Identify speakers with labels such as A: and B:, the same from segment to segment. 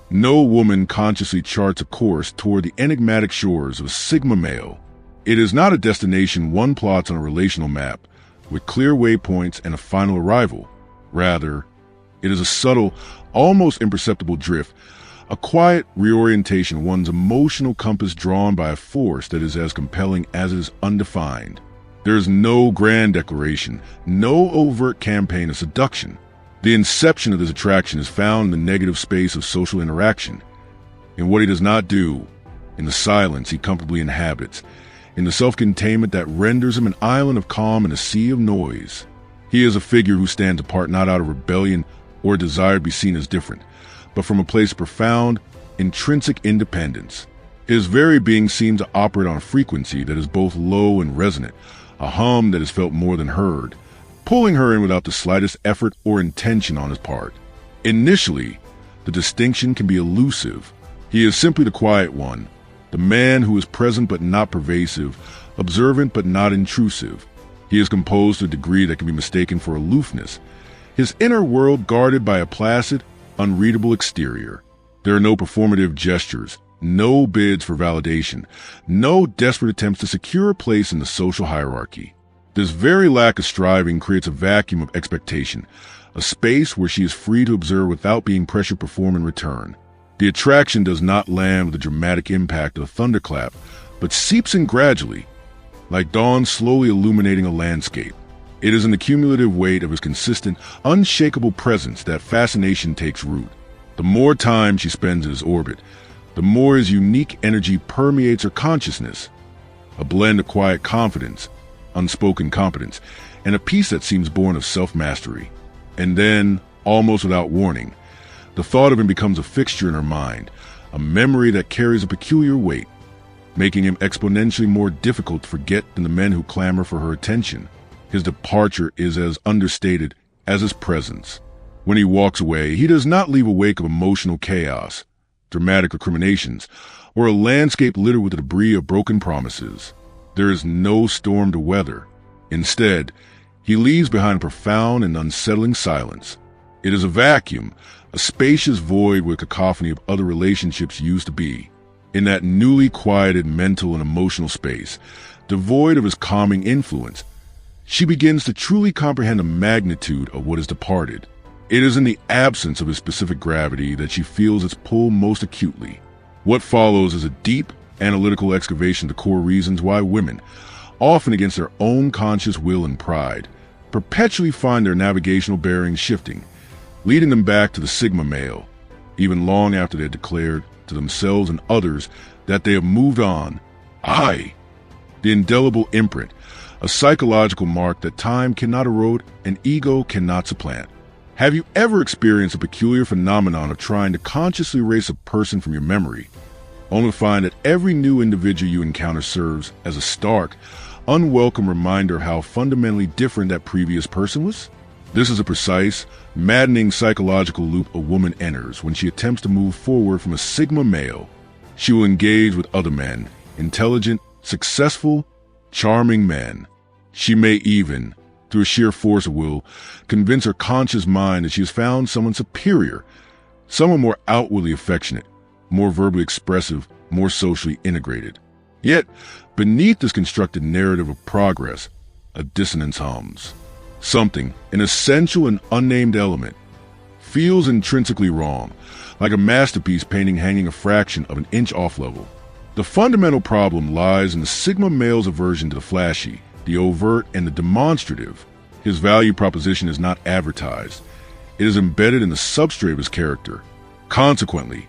A: No woman consciously charts a course toward the enigmatic shores of a Sigma male. It is not a destination one plots on a relational map with clear waypoints and a final arrival. Rather, it is a subtle, almost imperceptible drift, a quiet reorientation of one's emotional compass drawn by a force that is as compelling as it is undefined. There is no grand declaration, no overt campaign of seduction. The inception of this attraction is found in the negative space of social interaction, in what he does not do, in the silence he comfortably inhabits, in the self-containment that renders him an island of calm in a sea of noise. He is a figure who stands apart not out of rebellion or a desire to be seen as different, but from a place of profound, intrinsic independence. His very being seems to operate on a frequency that is both low and resonant, a hum that is felt more than heard, pulling her in without the slightest effort or intention on his part. Initially, the distinction can be elusive. He is simply the quiet one, the man who is present but not pervasive, observant but not intrusive. He is composed to a degree that can be mistaken for aloofness, his inner world guarded by a placid, unreadable exterior. There are no performative gestures, no bids for validation, no desperate attempts to secure a place in the social hierarchy. This very lack of striving creates a vacuum of expectation, a space where she is free to observe without being pressured to perform in return. The attraction does not land with the dramatic impact of a thunderclap, but seeps in gradually, like dawn slowly illuminating a landscape. It is in the cumulative weight of his consistent, unshakable presence that fascination takes root. The more time she spends in his orbit, the more his unique energy permeates her consciousness, a blend of quiet confidence, unspoken competence, and a peace that seems born of self-mastery. And then, almost without warning, the thought of him becomes a fixture in her mind, a memory that carries a peculiar weight, making him exponentially more difficult to forget than the men who clamor for her attention. His departure is as understated as his presence. When he walks away, he does not leave a wake of emotional chaos, dramatic recriminations, or a landscape littered with the debris of broken promises. There is no storm to weather. Instead, he leaves behind a profound and unsettling silence. It is a vacuum, a spacious void where cacophony of other relationships used to be. In that newly quieted mental and emotional space, devoid of his calming influence, she begins to truly comprehend the magnitude of what has departed. It is in the absence of his specific gravity that she feels its pull most acutely. What follows is a deep, analytical excavation of the core reasons why women, often against their own conscious will and pride, perpetually find their navigational bearings shifting, leading them back to the Sigma male, even long after they have declared to themselves and others that they have moved on. The indelible imprint, a psychological mark that time cannot erode and ego cannot supplant. Have you ever experienced a peculiar phenomenon of trying to consciously erase a person from your memory, only to find that every new individual you encounter serves as a stark, unwelcome reminder of how fundamentally different that previous person was? This is a precise, maddening psychological loop a woman enters when she attempts to move forward from a Sigma male. She will engage with other men, intelligent, successful, charming men. She may even, through a sheer force of will, convince her conscious mind that she has found someone superior, someone more outwardly affectionate, more verbally expressive, more socially integrated. Yet, beneath this constructed narrative of progress, a dissonance hums. Something, an essential and unnamed element, feels intrinsically wrong, like a masterpiece painting hanging a fraction of an inch off level. The fundamental problem lies in the Sigma male's aversion to the flashy, the overt, and the demonstrative. His value proposition is not advertised. It is embedded in the substrate of his character. Consequently,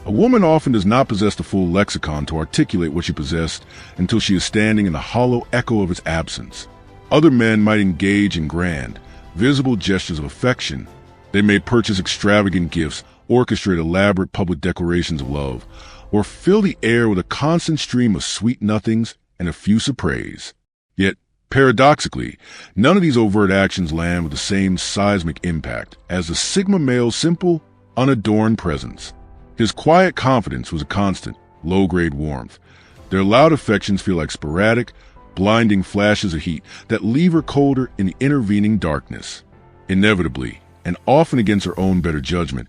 A: a woman often does not possess the full lexicon to articulate what she possessed until she is standing in the hollow echo of its absence. Other men might engage in grand, visible gestures of affection. They may purchase extravagant gifts, orchestrate elaborate public declarations of love, or fill the air with a constant stream of sweet nothings and effusive praise. Yet, paradoxically, none of these overt actions land with the same seismic impact as the Sigma male's simple, unadorned presence. His quiet confidence was a constant, low-grade warmth. Their loud affections feel like sporadic, blinding flashes of heat that leave her colder in the intervening darkness. Inevitably, and often against her own better judgment,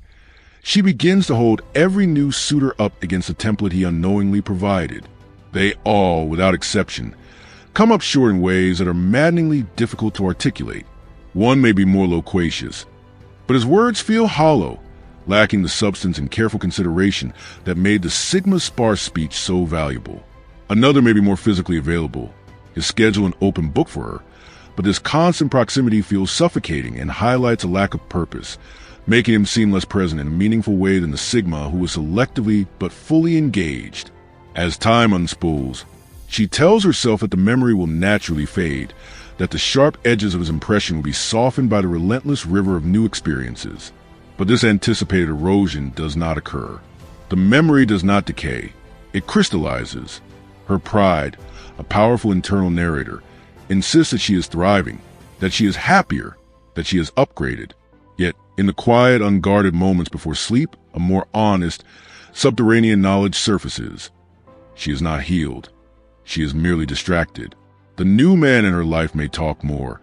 A: She begins to hold every new suitor up against the template he unknowingly provided. They all, without exception, come up short in ways that are maddeningly difficult to articulate. One may be more loquacious, but his words feel hollow, lacking the substance and careful consideration that made the Sigma sparse speech so valuable. Another may be more physically available, his schedule an open book for her, but this constant proximity feels suffocating and highlights a lack of purpose, making him seem less present in a meaningful way than the Sigma who is selectively but fully engaged. As time unspools, she tells herself that the memory will naturally fade, that the sharp edges of his impression will be softened by the relentless river of new experiences. But this anticipated erosion does not occur. The memory does not decay. It crystallizes. Her pride, a powerful internal narrator, insists that she is thriving, that she is happier, that she is upgraded. Yet, in the quiet, unguarded moments before sleep, a more honest, subterranean knowledge surfaces. She is not healed. She is merely distracted. The new man in her life may talk more,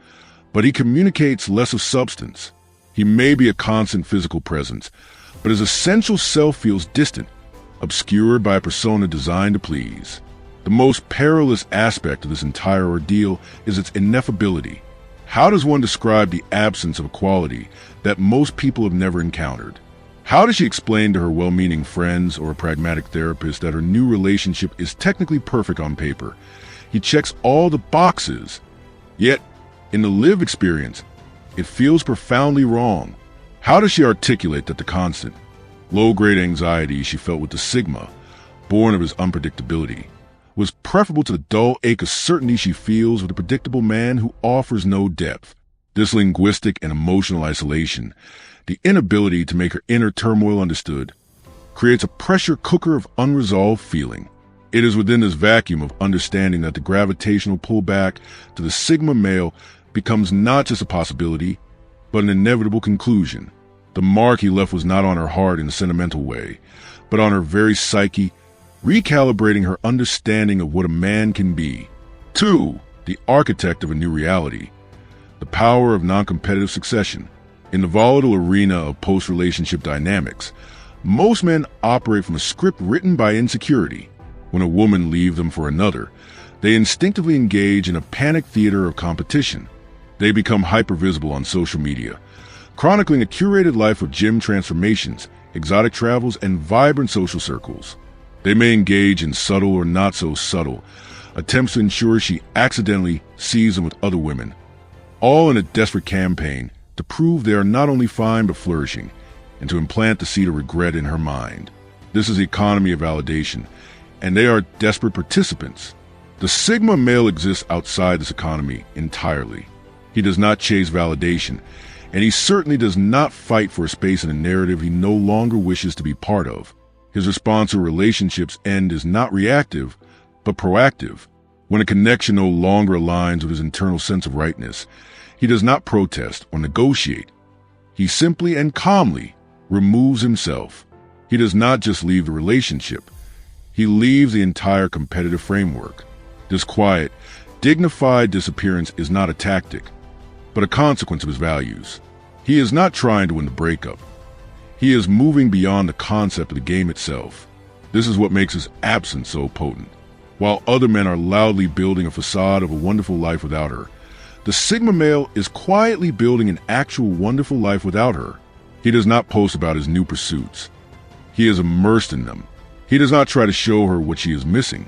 A: but he communicates less of substance. He may be a constant physical presence, but his essential self feels distant, obscured by a persona designed to please. The most perilous aspect of this entire ordeal is its ineffability. How does one describe the absence of a quality that most people have never encountered? How does she explain to her well-meaning friends or a pragmatic therapist that her new relationship is technically perfect on paper? He checks all the boxes. Yet, in the lived experience, it feels profoundly wrong. How does she articulate that the constant, low-grade anxiety she felt with the Sigma, born of his unpredictability, was preferable to the dull ache of certainty she feels with a predictable man who offers no depth? This linguistic and emotional isolation, the inability to make her inner turmoil understood, creates a pressure cooker of unresolved feeling. It is within this vacuum of understanding that the gravitational pullback to the Sigma male becomes not just a possibility, but an inevitable conclusion. The mark he left was not on her heart in a sentimental way, but on her very psyche, recalibrating her understanding of what a man can be. 2. The architect of a new reality. The power of non-competitive succession. In the volatile arena of post-relationship dynamics, most men operate from a script written by insecurity. When a woman leaves them for another, they instinctively engage in a panic theater of competition. They become hyper-visible on social media, chronicling a curated life of gym transformations, exotic travels, and vibrant social circles. They may engage in subtle or not so subtle attempts to ensure she accidentally sees them with other women, all in a desperate campaign to prove they are not only fine but flourishing, and to implant the seed of regret in her mind. This is the economy of validation, and they are desperate participants. The Sigma male exists outside this economy entirely. He does not chase validation, and he certainly does not fight for a space in a narrative he no longer wishes to be part of. His response to a relationship's end is not reactive, but proactive. When a connection no longer aligns with his internal sense of rightness, he does not protest or negotiate. He simply and calmly removes himself. He does not just leave the relationship. He leaves the entire competitive framework. This quiet, dignified disappearance is not a tactic, but a consequence of his values. He is not trying to win the breakup. He is moving beyond the concept of the game itself. This is what makes his absence so potent. While other men are loudly building a facade of a wonderful life without her, the Sigma male is quietly building an actual wonderful life without her. He does not post about his new pursuits. He is immersed in them. He does not try to show her what she is missing.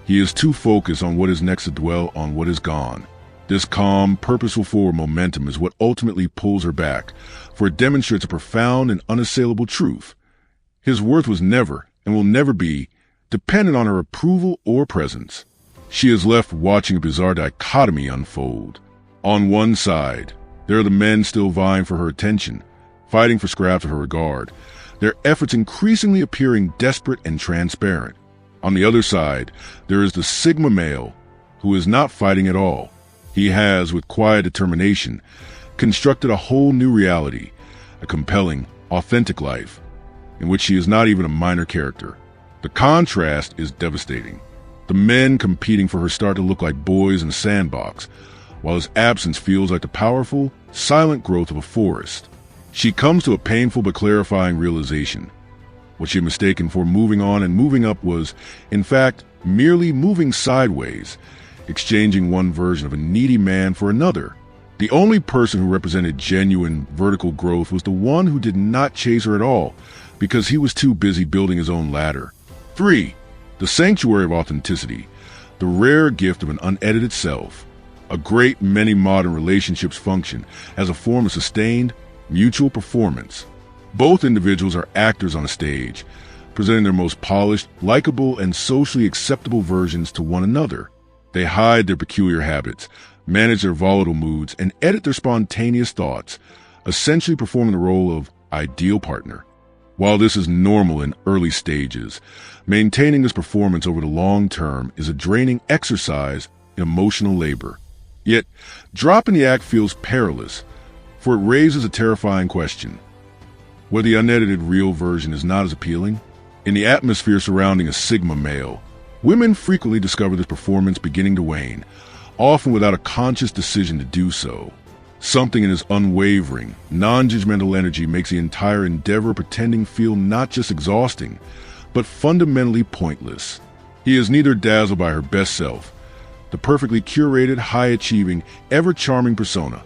A: He is too focused on what is next to dwell on what is gone. This calm, purposeful forward momentum is what ultimately pulls her back, for it demonstrates a profound and unassailable truth. His worth was never, and will never be, dependent on her approval or presence. She is left watching a bizarre dichotomy unfold. On one side, there are the men still vying for her attention, fighting for scraps of her regard, their efforts increasingly appearing desperate and transparent. On the other side, there is the Sigma male, who is not fighting at all. He has, with quiet determination, constructed a whole new reality, a compelling, authentic life, in which she is not even a minor character. The contrast is devastating. The men competing for her start to look like boys in a sandbox, while his absence feels like the powerful, silent growth of a forest. She comes to a painful but clarifying realization. What she had mistaken for moving on and moving up was, in fact, merely moving sideways, exchanging one version of a needy man for another. The only person who represented genuine vertical growth was the one who did not chase her at all, because he was too busy building his own ladder. 3. The sanctuary of authenticity, the rare gift of an unedited self. A great many modern relationships function as a form of sustained, mutual performance. Both individuals are actors on a stage, presenting their most polished, likable, and socially acceptable versions to one another. They hide their peculiar habits, manage their volatile moods, and edit their spontaneous thoughts, essentially performing the role of ideal partner. While this is normal in early stages, maintaining this performance over the long term is a draining exercise in emotional labor. Yet, dropping the act feels perilous, for it raises a terrifying question. Where the unedited real version is not as appealing? In the atmosphere surrounding a Sigma male, women frequently discover this performance beginning to wane, often without a conscious decision to do so. Something in his unwavering, non-judgmental energy makes the entire endeavor of pretending feel not just exhausting, but fundamentally pointless. He is neither dazzled by her best self, the perfectly curated, high-achieving, ever-charming persona,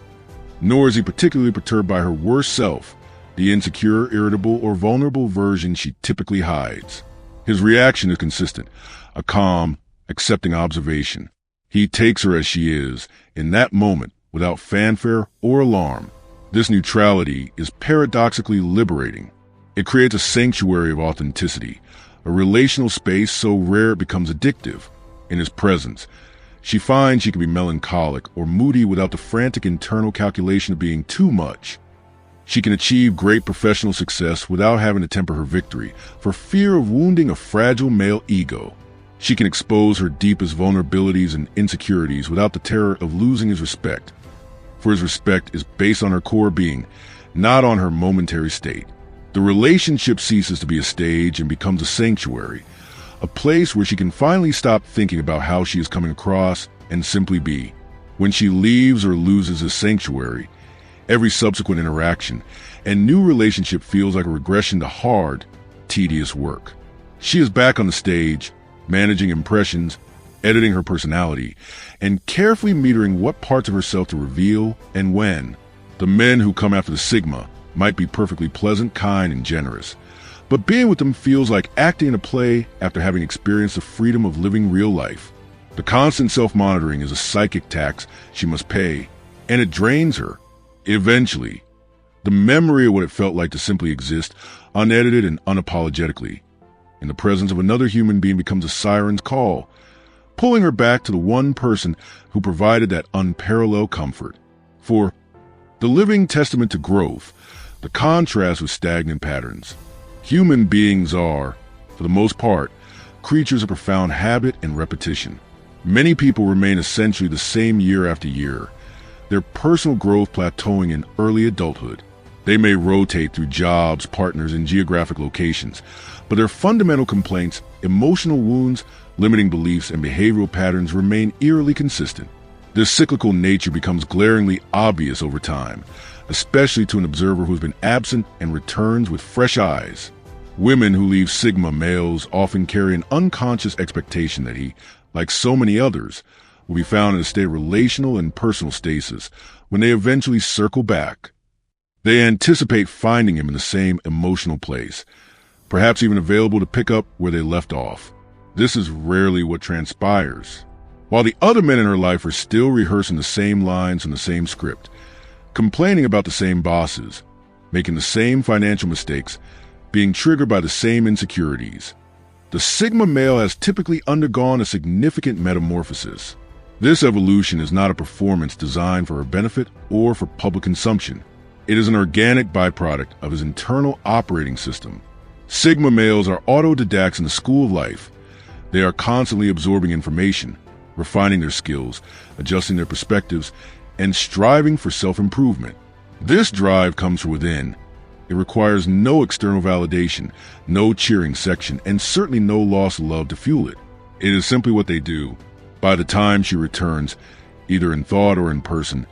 A: nor is he particularly perturbed by her worst self, the insecure, irritable, or vulnerable version she typically hides. His reaction is consistent, a calm, accepting observation. He takes her as she is, in that moment, without fanfare or alarm. This neutrality is paradoxically liberating. It creates a sanctuary of authenticity, a relational space so rare it becomes addictive. In his presence, she finds she can be melancholic or moody without the frantic internal calculation of being too much. She can achieve great professional success without having to temper her victory for fear of wounding a fragile male ego. She can expose her deepest vulnerabilities and insecurities without the terror of losing his respect, for his respect is based on her core being, not on her momentary state. The relationship ceases to be a stage and becomes a sanctuary, a place where she can finally stop thinking about how she is coming across and simply be. When she leaves or loses this sanctuary, every subsequent interaction and new relationship feels like a regression to hard, tedious work. She is back on the stage, managing impressions, editing her personality, and carefully metering what parts of herself to reveal and when. The men who come after the Sigma might be perfectly pleasant, kind, and generous, but being with them feels like acting in a play after having experienced the freedom of living real life. The constant self-monitoring is a psychic tax she must pay, and it drains her. Eventually, the memory of what it felt like to simply exist, unedited and unapologetically, in the presence of another human being becomes a siren's call, pulling her back to the one person who provided that unparalleled comfort. For the living testament to growth, the contrast with stagnant patterns. Human beings are, for the most part, creatures of profound habit and repetition. Many people remain essentially the same year after year, their personal growth plateauing in early adulthood. They may rotate through jobs, partners, and geographic locations, but their fundamental complaints, emotional wounds, limiting beliefs, and behavioral patterns remain eerily consistent. This cyclical nature becomes glaringly obvious over time, especially to an observer who has been absent and returns with fresh eyes. Women who leave Sigma males often carry an unconscious expectation that he, like so many others, will be found in a state of relational and personal stasis when they eventually circle back. They anticipate finding him in the same emotional place, perhaps even available to pick up where they left off. This is rarely what transpires. While the other men in her life are still rehearsing the same lines from the same script, complaining about the same bosses, making the same financial mistakes, being triggered by the same insecurities. The Sigma male has typically undergone a significant metamorphosis. This evolution is not a performance designed for her benefit or for public consumption. It is an organic byproduct of his internal operating system. Sigma males are autodidacts in the school of life. They are constantly absorbing information, refining their skills, adjusting their perspectives, and striving for self-improvement. This drive comes from within. It requires no external validation, no cheering section, and certainly no loss of love to fuel it. It is simply what they do. By the time she returns, either in thought or in person,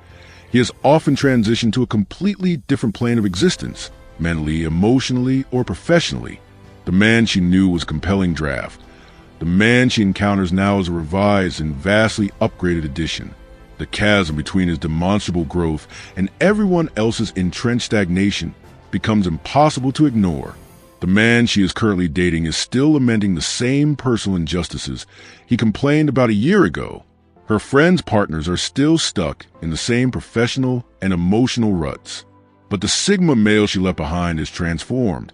A: He has often transitioned to a completely different plane of existence, mentally, emotionally, or professionally. The man she knew was a compelling draft. The man she encounters now is a revised and vastly upgraded edition. The chasm between his demonstrable growth and everyone else's entrenched stagnation becomes impossible to ignore. The man she is currently dating is still lamenting the same personal injustices he complained about a year ago. Her friends' partners are still stuck in the same professional and emotional ruts. But the Sigma male she left behind is transformed,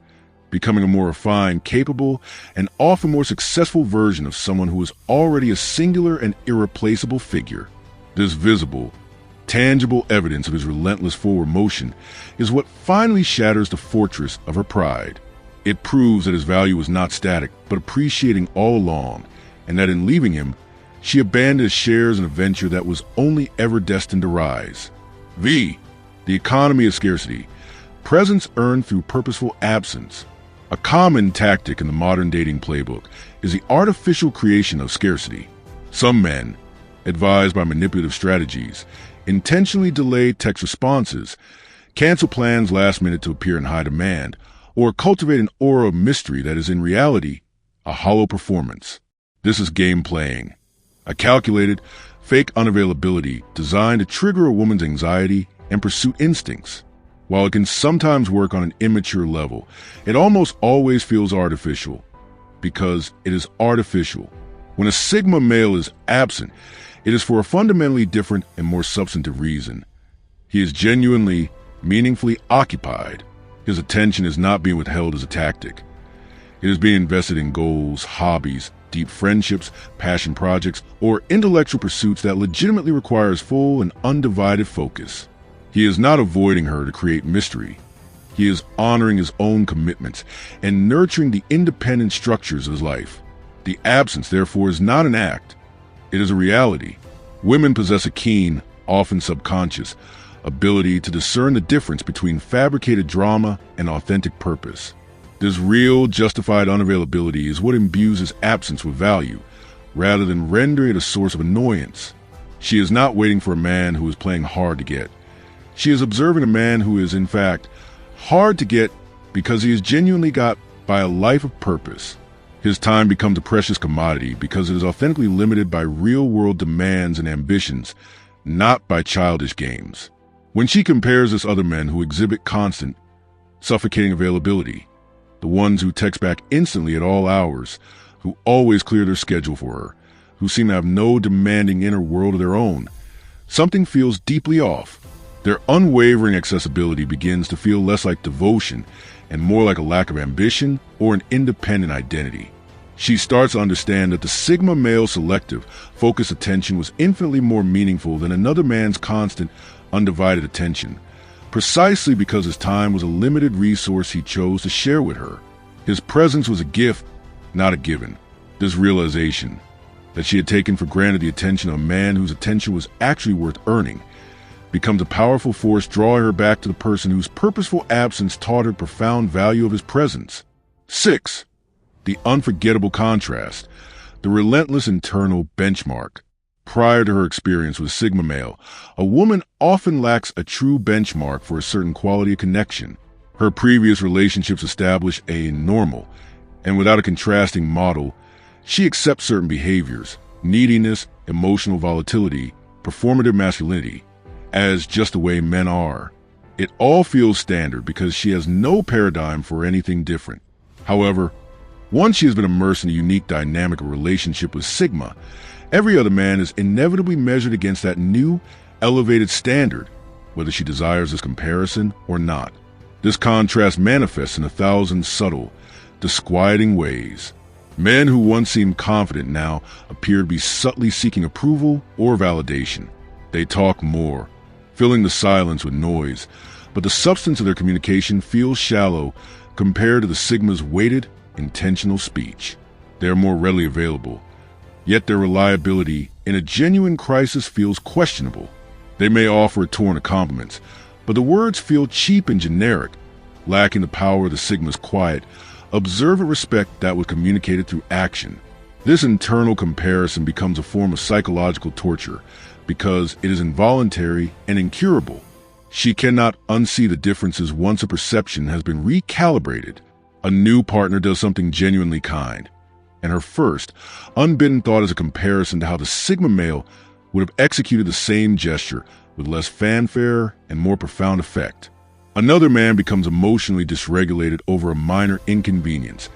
A: becoming a more refined, capable, and often more successful version of someone who is already a singular and irreplaceable figure. This visible, tangible evidence of his relentless forward motion is what finally shatters the fortress of her pride. It proves that his value was not static, but appreciating all along, and that in leaving him, she abandoned his shares in a venture that was only ever destined to rise. V. The economy of scarcity. Presence earned through purposeful absence. A common tactic in the modern dating playbook is the artificial creation of scarcity. Some men, advised by manipulative strategies, intentionally delay text responses, cancel plans last minute to appear in high demand, or cultivate an aura of mystery that is in reality a hollow performance. This is game playing, a calculated, fake unavailability designed to trigger a woman's anxiety and pursuit instincts. While it can sometimes work on an immature level, it almost always feels artificial, because it is artificial. When a Sigma male is absent, it is for a fundamentally different and more substantive reason. He is genuinely, meaningfully occupied. His attention is not being withheld as a tactic. It is being invested in goals, hobbies, deep friendships, passion projects, or intellectual pursuits that legitimately requires full and undivided focus. He is not avoiding her to create mystery. He is honoring his own commitments and nurturing the independent structures of his life. The absence, therefore, is not an act. It is a reality. Women possess a keen, often subconscious, ability to discern the difference between fabricated drama and authentic purpose. This real, justified unavailability is what imbues his absence with value, rather than rendering it a source of annoyance. She is not waiting for a man who is playing hard to get. She is observing a man who is, in fact, hard to get because he is genuinely got by a life of purpose. His time becomes a precious commodity because it is authentically limited by real-world demands and ambitions, not by childish games. When she compares this other men who exhibit constant, suffocating availability, the ones who text back instantly at all hours, who always clear their schedule for her, who seem to have no demanding inner world of their own, something feels deeply off. Their unwavering accessibility begins to feel less like devotion and more like a lack of ambition or an independent identity. She starts to understand that the Sigma male selective, focused attention was infinitely more meaningful than another man's constant, undivided attention, precisely because his time was a limited resource he chose to share with her. His presence was a gift, not a given. This realization, that she had taken for granted the attention of a man whose attention was actually worth earning, becomes a powerful force drawing her back to the person whose purposeful absence taught her profound value of his presence. 6. The unforgettable contrast, the relentless internal benchmark. Prior to her experience with Sigma male, a woman often lacks a true benchmark for a certain quality of connection. Her previous relationships establish a normal, and without a contrasting model, she accepts certain behaviors, neediness, emotional volatility, performative masculinity, as just the way men are. It all feels standard because she has no paradigm for anything different. However, once she has been immersed in a unique dynamic of relationship with Sigma, every other man is inevitably measured against that new, elevated standard, whether she desires this comparison or not. This contrast manifests in 1,000 subtle, disquieting ways. Men who once seemed confident now appear to be subtly seeking approval or validation. They talk more, filling the silence with noise, but the substance of their communication feels shallow compared to the Sigma's weighted, intentional speech. They are more readily available, yet their reliability in a genuine crisis feels questionable. They may offer a torrent of compliments, but the words feel cheap and generic, lacking the power of the Sigma's quiet, observant respect that was communicated through action. This internal comparison becomes a form of psychological torture, because it is involuntary and incurable. She cannot unsee the differences once a perception has been recalibrated. A new partner does something genuinely kind, and her first, unbidden thought is a comparison to how the Sigma male would have executed the same gesture with less fanfare and more profound effect. Another man becomes emotionally dysregulated over a minor inconvenience,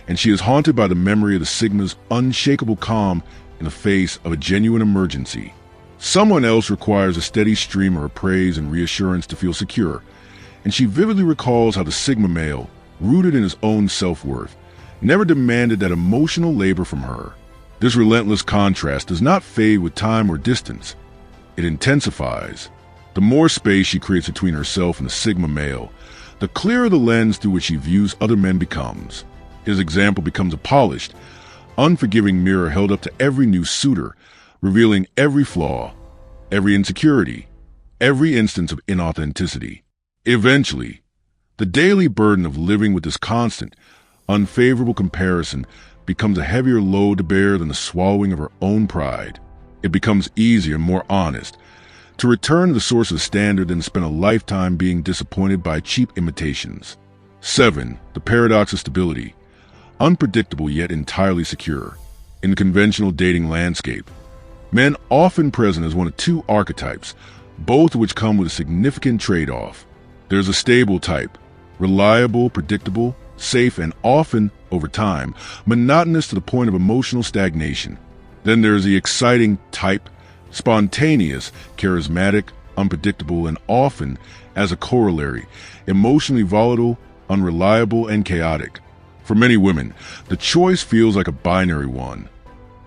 A: and she is haunted by the memory of the Sigma's unshakable calm in the face of a genuine emergency. Someone else requires a steady stream of praise and reassurance to feel secure, and she vividly recalls how the Sigma male, rooted in his own self-worth, never demanded that emotional labor from her. This relentless contrast does not fade with time or distance. It intensifies. The more space she creates between herself and the Sigma male, the clearer the lens through which she views other men becomes. His example becomes a polished, unforgiving mirror held up to every new suitor, revealing every flaw, every insecurity, every instance of inauthenticity. Eventually, the daily burden of living with this constant, unfavorable comparison becomes a heavier load to bear than the swallowing of her own pride. It becomes easier and more honest to return to the source of standard than to spend a lifetime being disappointed by cheap imitations. 7. The paradox of stability. Unpredictable yet entirely secure. In the conventional dating landscape, men often present as one of two archetypes, both of which come with a significant trade-off. There's a stable type, reliable, predictable, safe, and often, over time, monotonous to the point of emotional stagnation. Then there's the exciting type, spontaneous, charismatic, unpredictable, and often, as a corollary, emotionally volatile, unreliable, and chaotic. For many women, the choice feels like a binary one: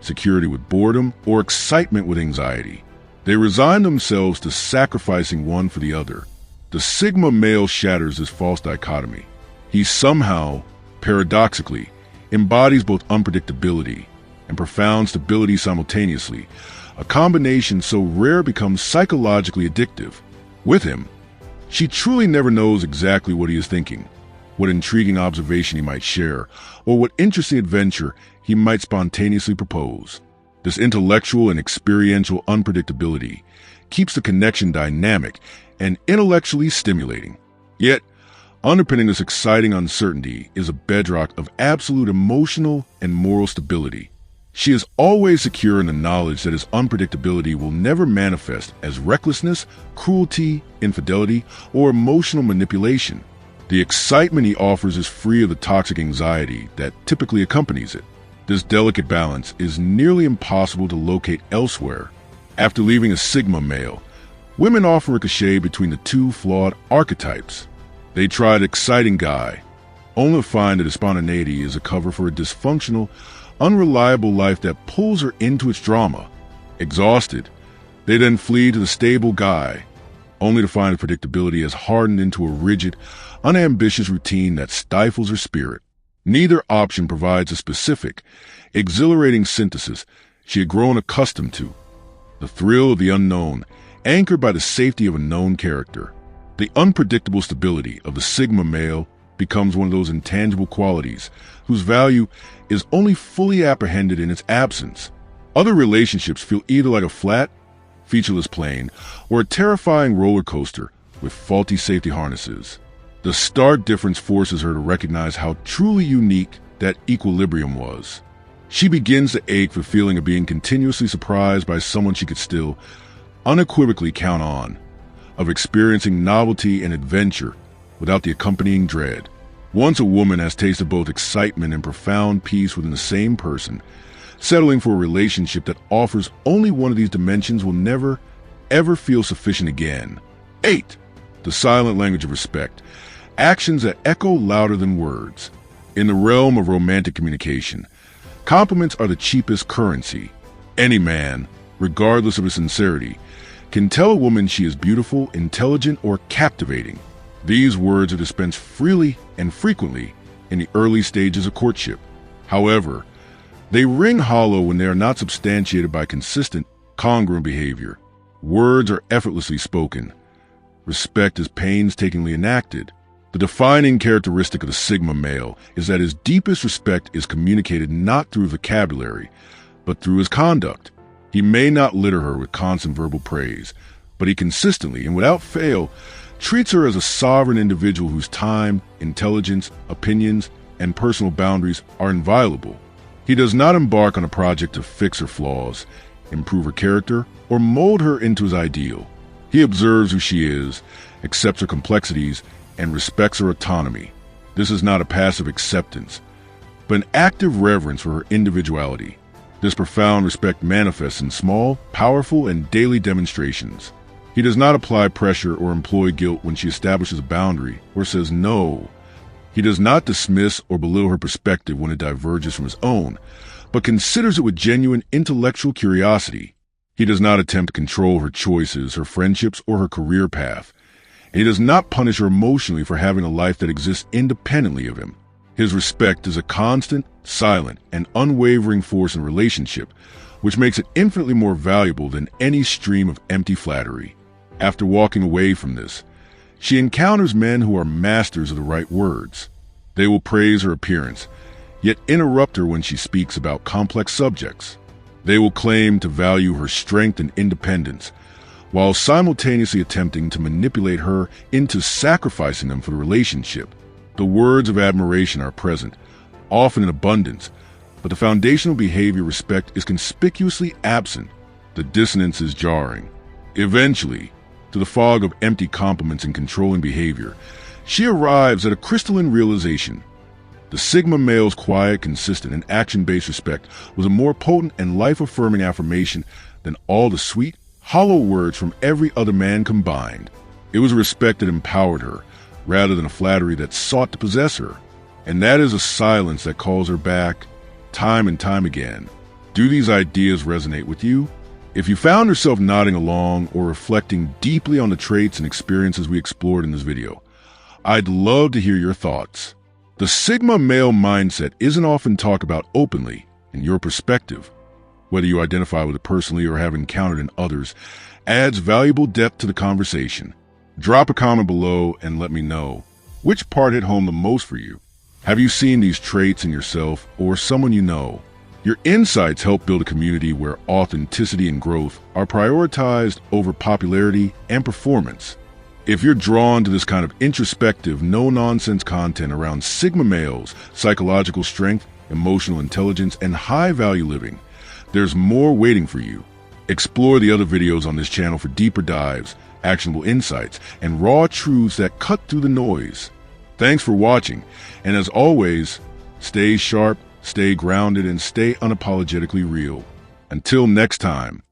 A: security with boredom or excitement with anxiety. They resign themselves to sacrificing one for the other. The Sigma male shatters this false dichotomy. He somehow, paradoxically, embodies both unpredictability and profound stability simultaneously, a combination so rare it becomes psychologically addictive. With him, she truly never knows exactly what he is thinking, what intriguing observation he might share, or what interesting adventure he might spontaneously propose. This intellectual and experiential unpredictability keeps the connection dynamic and intellectually stimulating. Yet, underpinning this exciting uncertainty is a bedrock of absolute emotional and moral stability. She is always secure in the knowledge that his unpredictability will never manifest as recklessness, cruelty, infidelity, or emotional manipulation. The excitement he offers is free of the toxic anxiety that typically accompanies it. This delicate balance is nearly impossible to locate elsewhere. After leaving a Sigma male, women often ricochet between the two flawed archetypes. They try the exciting guy, only to find that his spontaneity is a cover for a dysfunctional, unreliable life that pulls her into its drama. Exhausted, they then flee to the stable guy, only to find the predictability has hardened into a rigid, unambitious routine that stifles her spirit. Neither option provides a specific, exhilarating synthesis she had grown accustomed to. The thrill of the unknown, anchored by the safety of a known character. The unpredictable stability of the Sigma male becomes one of those intangible qualities whose value is only fully apprehended in its absence. Other relationships feel either like a flat, featureless plane or a terrifying roller coaster with faulty safety harnesses. The stark difference forces her to recognize how truly unique that equilibrium was. She begins to ache for the feeling of being continuously surprised by someone she could still unequivocally count on, of experiencing novelty and adventure without the accompanying dread. Once a woman has tasted both excitement and profound peace within the same person, settling for a relationship that offers only one of these dimensions will never, ever feel sufficient again. 8. The silent language of respect. Actions that echo louder than words. In the realm of romantic communication, compliments are the cheapest currency. Any man, regardless of his sincerity, can tell a woman she is beautiful, intelligent, or captivating. These words are dispensed freely and frequently in the early stages of courtship. However, they ring hollow when they are not substantiated by consistent, congruent behavior. Words are effortlessly spoken. Respect is painstakingly enacted. The defining characteristic of the Sigma male is that his deepest respect is communicated not through vocabulary, but through his conduct. He may not litter her with constant verbal praise, but he consistently and without fail treats her as a sovereign individual whose time, intelligence, opinions, and personal boundaries are inviolable. He does not embark on a project to fix her flaws, improve her character, or mold her into his ideal. He observes who she is, accepts her complexities, and respects her autonomy. This is not a passive acceptance, but an active reverence for her individuality. This profound respect manifests in small, powerful, and daily demonstrations. He does not apply pressure or employ guilt when she establishes a boundary or says no. He does not dismiss or belittle her perspective when it diverges from his own, but considers it with genuine intellectual curiosity. He does not attempt to control her choices, her friendships, or her career path. And he does not punish her emotionally for having a life that exists independently of him. His respect is a constant, silent, and unwavering force in a relationship, which makes it infinitely more valuable than any stream of empty flattery. After walking away from this, she encounters men who are masters of the right words. They will praise her appearance, yet interrupt her when she speaks about complex subjects. They will claim to value her strength and independence, while simultaneously attempting to manipulate her into sacrificing them for the relationship. The words of admiration are present, often in abundance, but the foundational behavior respect is conspicuously absent. The dissonance is jarring. Eventually, to the fog of empty compliments and controlling behavior, she arrives at a crystalline realization. The Sigma male's quiet, consistent, and action-based respect was a more potent and life-affirming affirmation than all the sweet, hollow words from every other man combined. It was a respect that empowered her, rather than a flattery that sought to possess her. And that is a silence that calls her back, time and time again. Do these ideas resonate with you? If you found yourself nodding along or reflecting deeply on the traits and experiences we explored in this video, I'd love to hear your thoughts. The Sigma male mindset isn't often talked about openly, and your perspective, whether you identify with it personally or have encountered in others, adds valuable depth to the conversation. Drop a comment below and let me know which part hit home the most for you. Have you seen these traits in yourself or someone you know? Your insights help build a community where authenticity and growth are prioritized over popularity and performance. If you're drawn to this kind of introspective, no-nonsense content around Sigma males, psychological strength, emotional intelligence, and high-value living, there's more waiting for you. Explore the other videos on this channel for deeper dives, actionable insights, and raw truths that cut through the noise. Thanks for watching, and as always, stay sharp, stay grounded, and stay unapologetically real. Until next time.